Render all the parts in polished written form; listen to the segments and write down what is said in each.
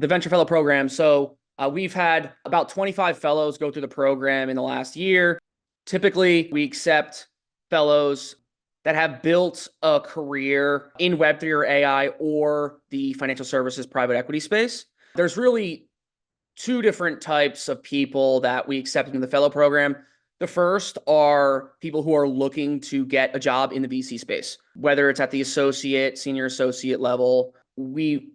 The Venture Fellow Program. So we've had about 25 fellows go through the program in the last year. Typically, we accept fellows that have built a career in Web3 or AI or the financial services private equity space. There's really two different types of people that we accept in the fellow program. The first are people who are looking to get a job in the VC space, whether it's at the associate, senior associate level. We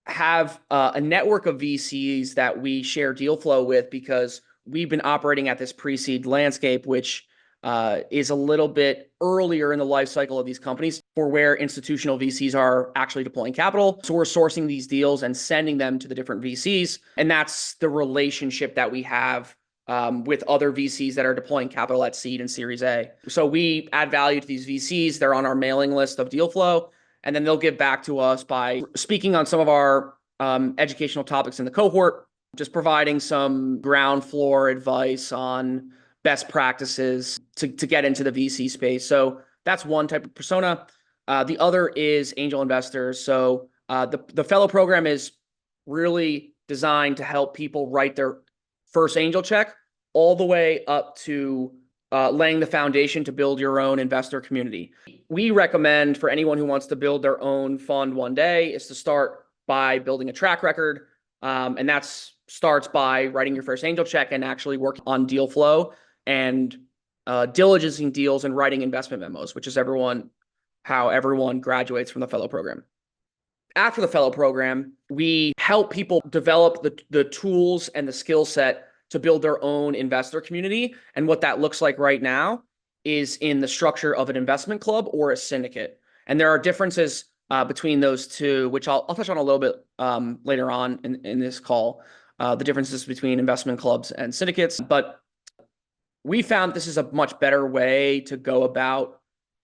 have a network of VCs that we share deal flow with because we've been operating at this pre-seed landscape, which is a little bit earlier in the life cycle of these companies for where institutional VCs are actually deploying capital. So we're sourcing these deals and sending them to the different VCs. And that's the relationship that we have with other VCs that are deploying capital at seed and Series A. So we add value to these VCs. They're on our mailing list of deal flow. And then they'll give back to us by speaking on some of our educational topics in the cohort, just providing some ground floor advice on best practices to get into the VC space. So that's one type of persona. The other is angel investors. So the fellow program is really designed to help people write their first angel check all the way up to laying the foundation to build your own investor community. We recommend for anyone who wants to build their own fund one day is to start by building a track record. And that starts by writing your first angel check and actually working on deal flow and diligencing deals and writing investment memos, which is how everyone graduates from the fellow program. After the fellow program, we help people develop the tools and the skill set to build their own investor community. And what that looks like right now is in the structure of an investment club or a syndicate. And there are differences between those two, which I'll touch on a little bit later on in this call, the differences between investment clubs and syndicates. But we found this is a much better way to go about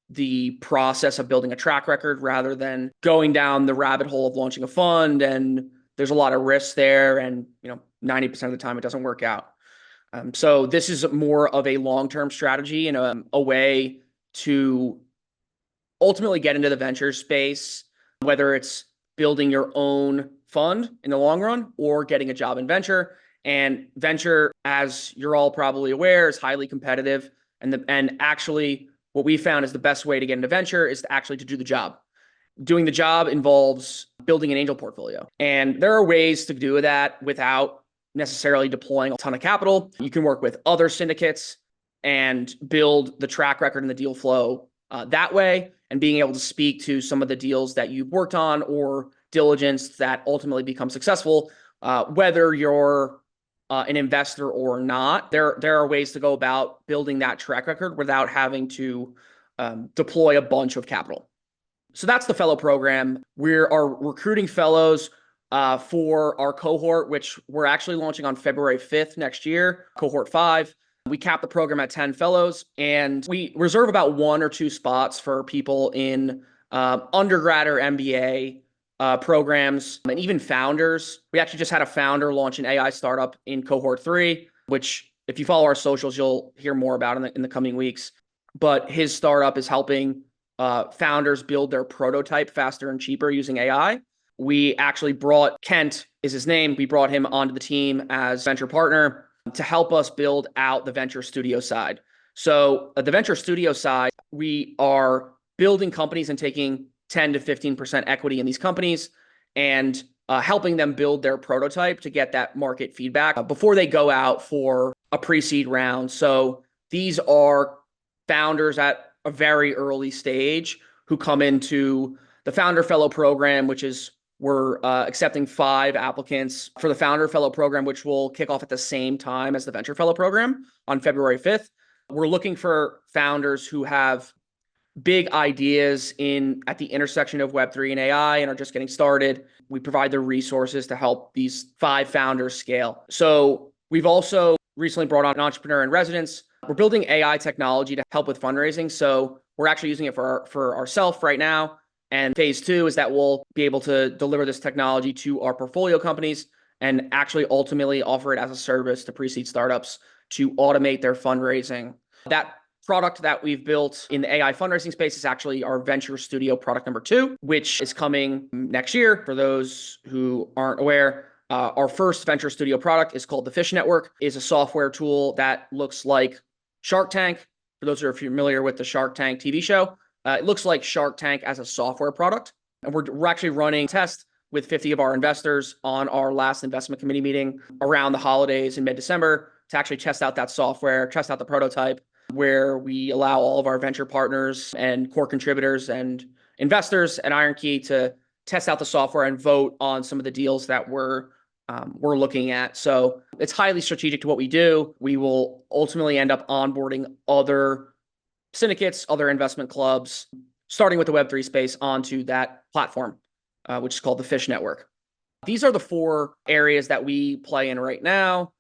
the process of building a track record rather than going down the rabbit hole of launching a fund. And there's a lot of risks there. And 90% of the time it doesn't work out. So this is more of a long-term strategy and a way to ultimately get into the venture space, whether it's building your own fund in the long run or getting a job in venture. And venture, as you're all probably aware, is highly competitive. And actually, what we found is the best way to get into venture is to do the job. Doing the job involves building an angel portfolio. And there are ways to do that without necessarily deploying a ton of capital. You can work with other syndicates and build the track record and the deal flow that way, and being able to speak to some of the deals that you've worked on or diligence that ultimately become successful, whether you're an investor or not. There are ways to go about building that track record without having to deploy a bunch of capital. So that's the fellow program. We are recruiting fellows for our cohort, which we're actually launching on February 5th next year, cohort 5. We cap the program at 10 fellows, and we reserve about 1 or 2 spots for people in undergrad or MBA programs, and even founders. We actually just had a founder launch an AI startup in cohort 3, which if you follow our socials, you'll hear more about in the coming weeks. But his startup is helping founders build their prototype faster and cheaper using AI. We actually brought Kent is his name. We brought him onto the team as venture partner to help us build out the venture studio side. So the venture studio side, we are building companies and taking 10 to 15% equity in these companies and helping them build their prototype to get that market feedback before they go out for a pre-seed round. So these are founders at a very early stage who come into the Founder Fellow program, which is we're accepting 5 applicants for the Founder Fellow program, which will kick off at the same time as the Venture Fellow program on February 5th. We're looking for founders who have big ideas at the intersection of Web3 and AI and are just getting started. We provide the resources to help these 5 founders scale. So we've also recently brought on an entrepreneur in residence. We're building AI technology to help with fundraising. So we're actually using it for ourselves right now. And phase 2 is that we'll be able to deliver this technology to our portfolio companies and actually ultimately offer it as a service to pre-seed startups to automate their fundraising. That product that we've built in the AI fundraising space is actually our Venture Studio product number 2, which is coming next year. For those who aren't aware, Our first venture studio product is called the Fish Network, is a software tool that looks like Shark Tank. For those who are familiar with the Shark Tank TV show, it looks like Shark Tank as a software product. And we're actually running tests with 50 of our investors on our last investment committee meeting around the holidays in mid-December to actually test out that software, test out the prototype, where we allow all of our venture partners and core contributors and investors at IronKey to test out the software and vote on some of the deals that we're looking at. So it's highly strategic to what we do. We will ultimately end up onboarding other syndicates, other investment clubs, starting with the Web3 space onto that platform, which is called the Fish Network. These are the 4 areas that we play in right now.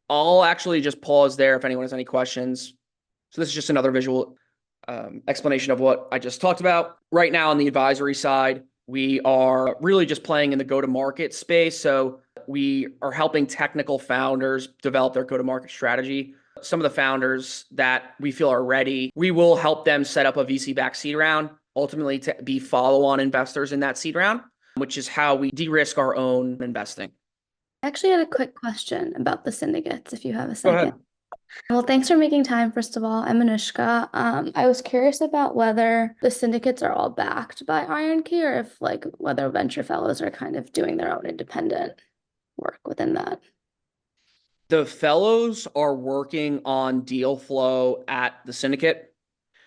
I'll actually just pause there if anyone has any questions. So this is just another visual explanation of what I just talked about. Right now on the advisory side, we are really just playing in the go-to-market space. So we are helping technical founders develop their go-to-market strategy. Some of the founders that we feel are ready, we will help them set up a VC-backed seed round, ultimately to be follow-on investors in that seed round, which is how we de-risk our own investing. I actually had a quick question about the syndicates, if you have a Go second. ahead. Well, thanks for making time, first of all. I'm Anushka. I was curious about whether the syndicates are all backed by IronKey or if whether venture fellows are kind of doing their own independent work within that. The fellows are working on deal flow at the syndicate.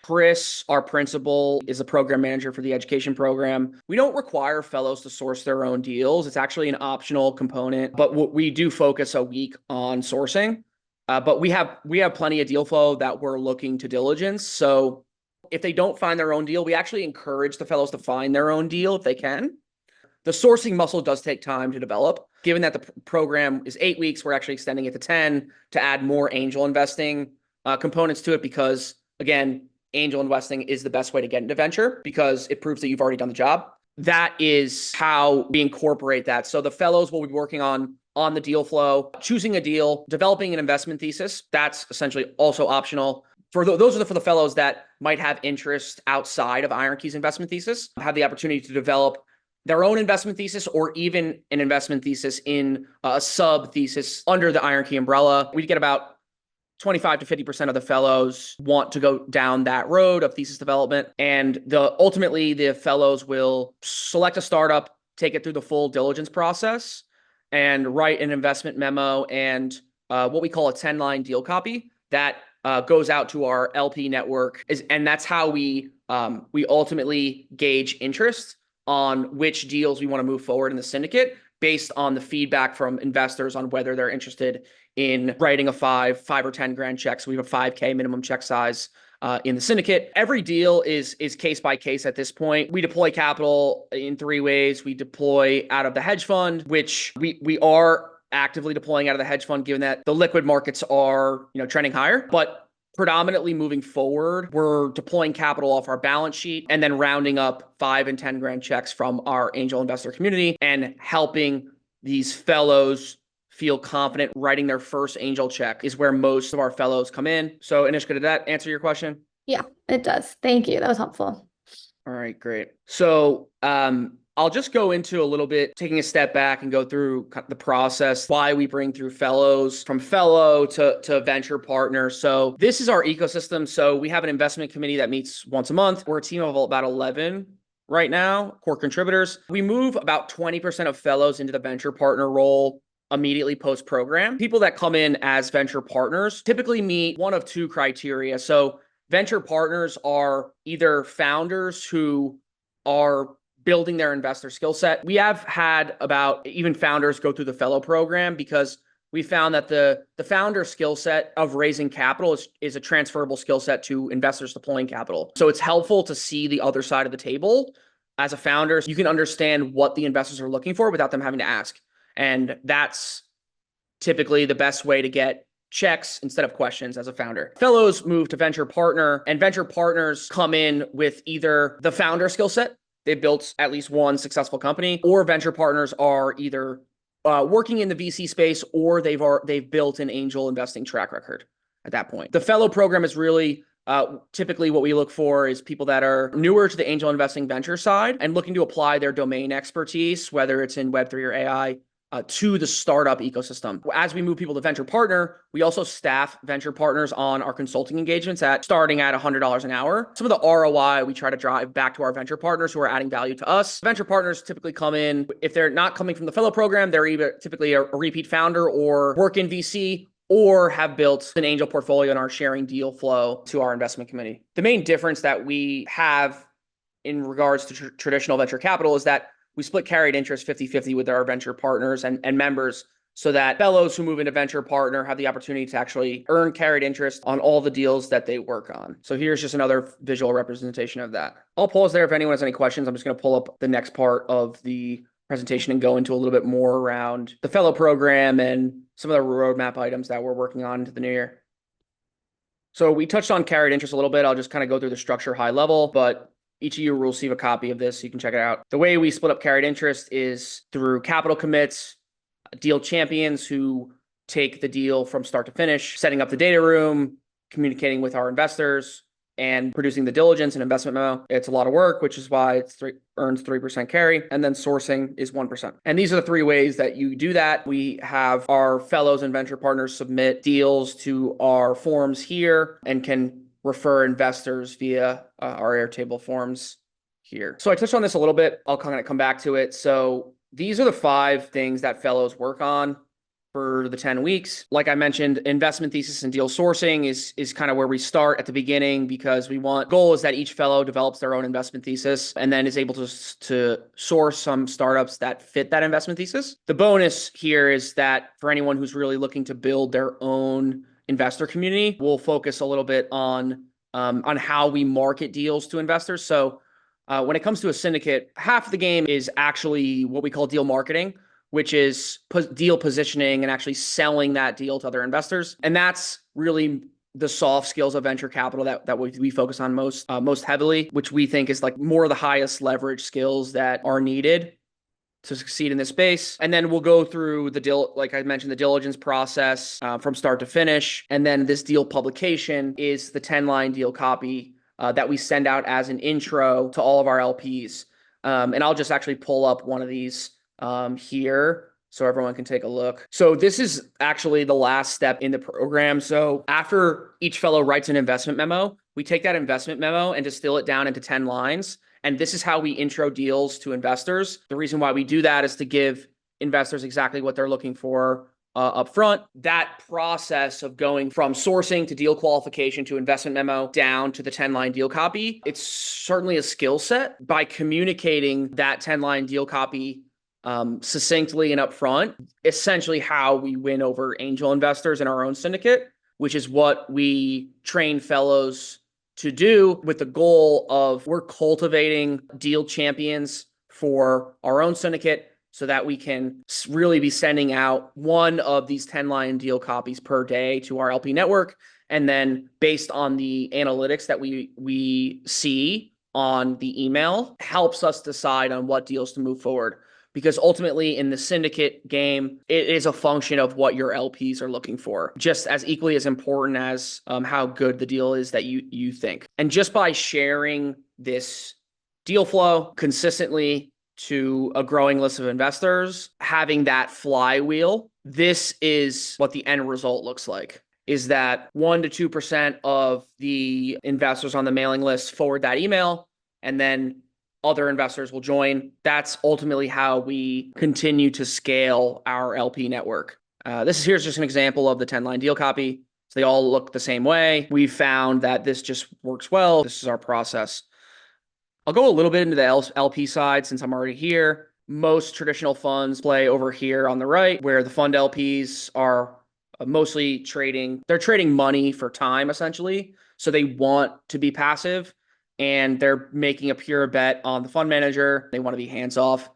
Chris, our principal, is the program manager for the education program. We don't require fellows to source their own deals. It's actually an optional component, but we do focus a week on sourcing. But we have plenty of deal flow that we're looking to diligence. So if they don't find their own deal, we actually encourage the fellows to find their own deal if they can. The sourcing muscle does take time to develop. Given that the program is 8 weeks, we're actually extending it to 10 to add more angel investing components to it because, again, angel investing is the best way to get into venture because it proves that you've already done the job. That is how we incorporate that. So the fellows will be working on the deal flow, choosing a deal, developing an investment thesis. That's essentially also optional. For those are for the fellows that might have interest outside of IronKey's investment thesis, have the opportunity to develop their own investment thesis or even an investment thesis in a sub thesis under the IronKey umbrella. We get about 25 to 50% of the fellows want to go down that road of thesis development. And ultimately the fellows will select a startup, take it through the full diligence process and write an investment memo and what we call a 10-line deal copy that goes out to our LP network. And that's how we ultimately gauge interest on which deals we want to move forward in the syndicate based on the feedback from investors on whether they're interested in writing a five or 10 grand check. So we have a 5K minimum check size in the syndicate. Every deal is case by case at this point. We deploy capital in 3 ways. We deploy out of the hedge fund, which we are actively deploying out of the hedge fund, given that the liquid markets are trending higher. But predominantly moving forward, we're deploying capital off our balance sheet and then rounding up 5 and 10 grand checks from our angel investor community and helping these fellows feel confident writing their first angel check is where most of our fellows come in. So Anishka, did that answer your question? Yeah, it does. Thank you. That was helpful. All right, great. So I'll just go into a little bit, taking a step back and go through the process, why we bring through fellows, from fellow to venture partner. So this is our ecosystem. So we have an investment committee that meets once a month. We're a team of about 11 right now, core contributors. We move about 20% of fellows into the venture partner role immediately post-program. People that come in as venture partners typically meet one of 2 criteria. So venture partners are either founders who are building their investor skill set. We have had about even founders go through the fellow program because we found that the founder skill set of raising capital is a transferable skill set to investors deploying capital. So it's helpful to see the other side of the table as a founder. So you can understand what the investors are looking for without them having to ask. And that's typically the best way to get checks instead of questions as a founder. Fellows move to venture partner, and venture partners come in with either the founder skill set, they've built at least one successful company, or venture partners are either working in the VC space or they've built an angel investing track record at that point. The fellow program is really typically what we look for is people that are newer to the angel investing venture side and looking to apply their domain expertise, whether it's in Web3 or AI, to the startup ecosystem. As we move people to venture partner, we also staff venture partners on our consulting engagements starting at $100 an hour. Some of the ROI we try to drive back to our venture partners who are adding value to us. Venture partners typically come in, if they're not coming from the fellow program, they're either typically a repeat founder or work in VC, or have built an angel portfolio and are sharing deal flow to our investment committee. The main difference that we have in regards to traditional venture capital is that we split carried interest 50-50 with our venture partners and members, so that fellows who move into venture partner have the opportunity to actually earn carried interest on all the deals that they work on. So here's just another visual representation of that. I'll pause there if anyone has any questions. I'm just going to pull up the next part of the presentation and go into a little bit more around the fellow program and some of the roadmap items that we're working on into the new year. So we touched on carried interest a little bit. I'll just kind of go through the structure high level, but each of you will receive a copy of this so you can check it out. The way we split up carried interest is through capital commits, deal champions who take the deal from start to finish, setting up the data room, communicating with our investors, and producing the diligence and investment memo. It's a lot of work, which is why it earns 3% carry. And then sourcing is 1%. And these are the three ways that you do that. We have our fellows and venture partners submit deals to our forms here and can refer investors via our Airtable forms here. So I touched on this a little bit. I'll kind of come back to it. So these are the 5 things that fellows work on for the 10 weeks. Like I mentioned, investment thesis and deal sourcing is kind of where we start at the beginning, because goal is that each fellow develops their own investment thesis and then is able to source some startups that fit that investment thesis. The bonus here is that for anyone who's really looking to build their own investor community, we'll focus a little bit on how we market deals to investors. So when it comes to a syndicate, half of the game is actually what we call deal marketing, which is deal positioning and actually selling that deal to other investors. And that's really the soft skills of venture capital that we focus on most heavily, which we think is like more of the highest leverage skills that are needed to succeed in this space. And then we'll go through like I mentioned, the diligence process from start to finish. And then this deal publication is the 10-line deal copy that we send out as an intro to all of our LPs. And I'll just actually pull up one of these here so everyone can take a look. So this is actually the last step in the program. So after each fellow writes an investment memo, we take that investment memo and distill it down into 10 lines. And this is how we intro deals to investors. The reason why we do that is to give investors exactly what they're looking for up front. That process of going from sourcing to deal qualification to investment memo down to the 10-line deal copy, it's certainly a skill set. By communicating that 10-line deal copy succinctly and upfront, essentially how we win over angel investors in our own syndicate, which is what we train fellows to do, with the goal of we're cultivating deal champions for our own syndicate so that we can really be sending out one of these 10-line deal copies per day to our LP network. And then based on the analytics that we see on the email, helps us decide on what deals to move forward. Because ultimately in the syndicate game, it is a function of what your LPs are looking for, just as equally as important as how good the deal is that you think. And just by sharing this deal flow consistently to a growing list of investors, having that flywheel, this is what the end result looks like, is that 1 to 2% of the investors on the mailing list forward that email, and then other investors will join. That's ultimately how we continue to scale our LP network. Here's just an example of the 10-line deal copy. So they all look the same way. We found that this just works well. This is our process. I'll go a little bit into the LP side since I'm already here. Most traditional funds play over here on the right, where the fund LPs are mostly trading. They're trading money for time, essentially. So they want to be passive, and they're making a pure bet on the fund manager. They want to be hands-off,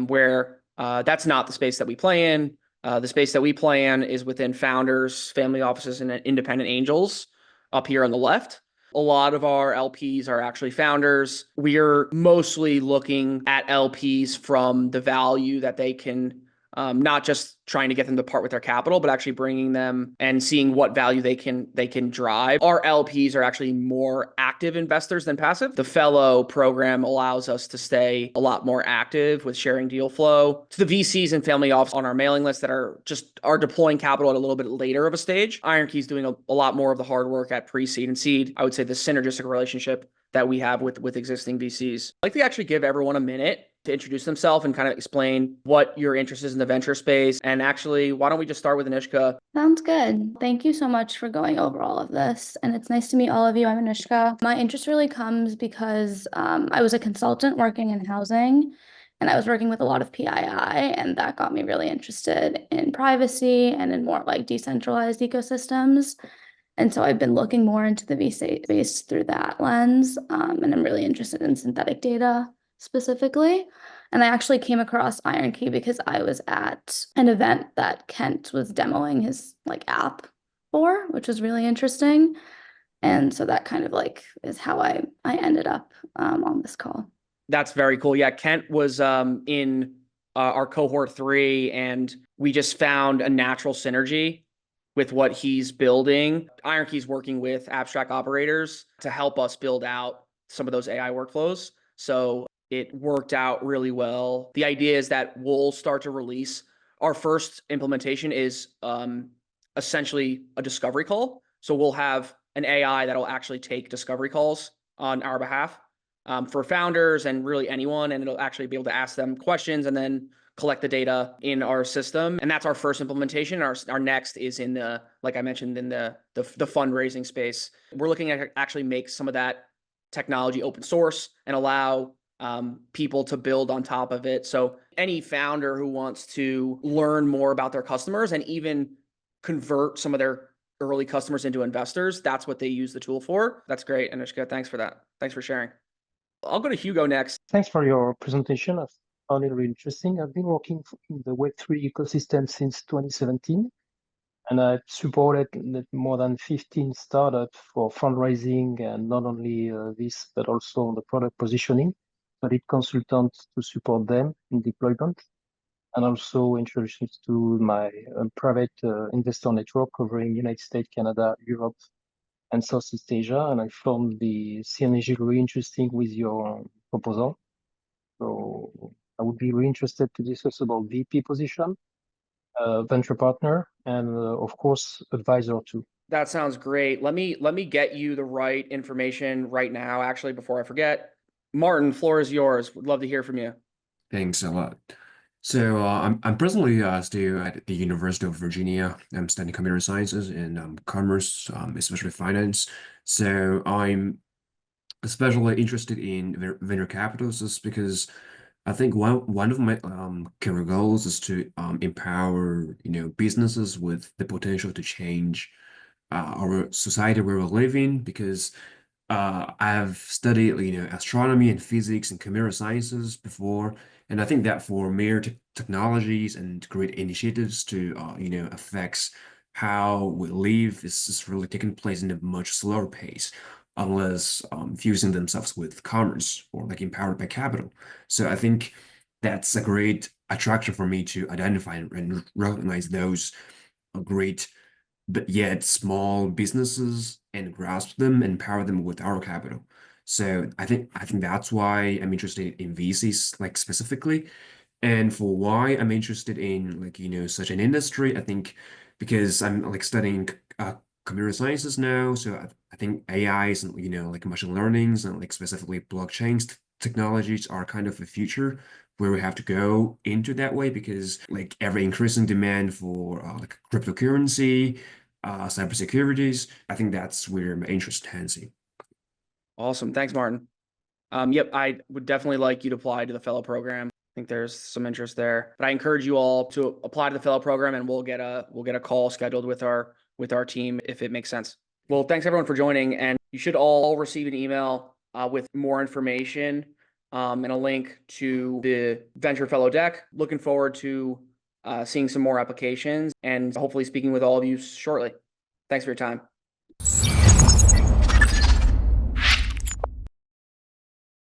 where that's not the space that we play in. The space that we play in is within founders, family offices, and independent angels up here on the left. A lot of our LPs are actually founders. We're mostly looking at LPs from the value that they can not just trying to get them to part with their capital, but actually bringing them and seeing what value they can drive. Our LPs are actually more active investors than passive. The fellow program allows us to stay a lot more active with sharing deal flow to the VCs and family office on our mailing list that are deploying capital at a little bit later of a stage. IronKey is doing a lot more of the hard work at pre-seed and seed. I would say the synergistic relationship that we have with existing VCs. I'd like to actually give everyone a minute to introduce themselves and kind of explain what your interest is in the venture space. And actually, why don't we just start with Anushka? Sounds good. Thank you so much for going over all of this. And it's nice to meet all of you. I'm Anushka. My interest really comes because I was a consultant working in housing, and I was working with a lot of PII, and that got me really interested in privacy and in more like decentralized ecosystems. And so I've been looking more into the VC space through that lens, and I'm really interested in synthetic data specifically. And I actually came across IronKey because I was at an event that Kent was demoing his like app for, which was really interesting. And so that kind of like is how I ended up on this call. That's very cool. Yeah, Kent was in our cohort 3, and we just found a natural synergy with what he's building. IronKey's working with abstract operators to help us build out some of those AI workflows. So it worked out really well. The idea is that we'll start to release our first implementation is essentially a discovery call. So we'll have an AI that'll actually take discovery calls on our behalf for founders and really anyone, and it'll actually be able to ask them questions and then collect the data in our system. And that's our first implementation. Our next is in the, like I mentioned, in the fundraising space. We're looking at actually make some of that technology open source and allow people to build on top of it. So any founder who wants to learn more about their customers and even convert some of their early customers into investors, that's what they use the tool for. That's great, Anushka. Thanks for that. Thanks for sharing. I'll go to Hugo next. Thanks for your presentation. I found it really interesting. I've been working in the Web3 ecosystem since 2017, and I've supported more than 15 startups for fundraising, and not only this, but also the product positioning. I did consultants to support them in deployment, and also introductions to my private investor network covering United States, Canada, Europe, and Southeast Asia. And I found the synergy really interesting with your proposal. So I would be really interested to discuss about VP position, venture partner, and of course, advisor too. That sounds great. Let me get you the right information right now, actually, before I forget. Martin, floor is yours. Would love to hear from you. Thanks a lot. So I'm presently still at the University of Virginia. I'm studying computer sciences and commerce, especially finance. So I'm especially interested in venture capitals just because I think one of my career goals is to empower businesses with the potential to change our society where we live in because I've studied, astronomy and physics and computer sciences before, and I think that for mere technologies and great initiatives to, affects how we live is really taking place in a much slower pace, unless fusing themselves with commerce or like empowered by capital. So I think that's a great attraction for me to identify and recognize those great but yet small businesses and grasp them and empower them with our capital. So I think that's why I'm interested in VCs like specifically. And for why I'm interested in like such an industry, I think because I'm like studying computer sciences now, so I think AIs and like machine learnings and like specifically blockchains technologies are kind of the future where we have to go into that way because like every increasing demand for like cryptocurrency, cybersecurities, I think that's where my interest tends in. Awesome. Thanks, Martin. Yep, I would definitely like you to apply to the fellow program. I think there's some interest there. But I encourage you all to apply to the fellow program, and we'll get a call scheduled with our team if it makes sense. Well, thanks everyone for joining, and you should all receive an email with more information and a link to the Venture Fellow deck. Looking forward to seeing some more applications and hopefully speaking with all of you shortly. Thanks for your time.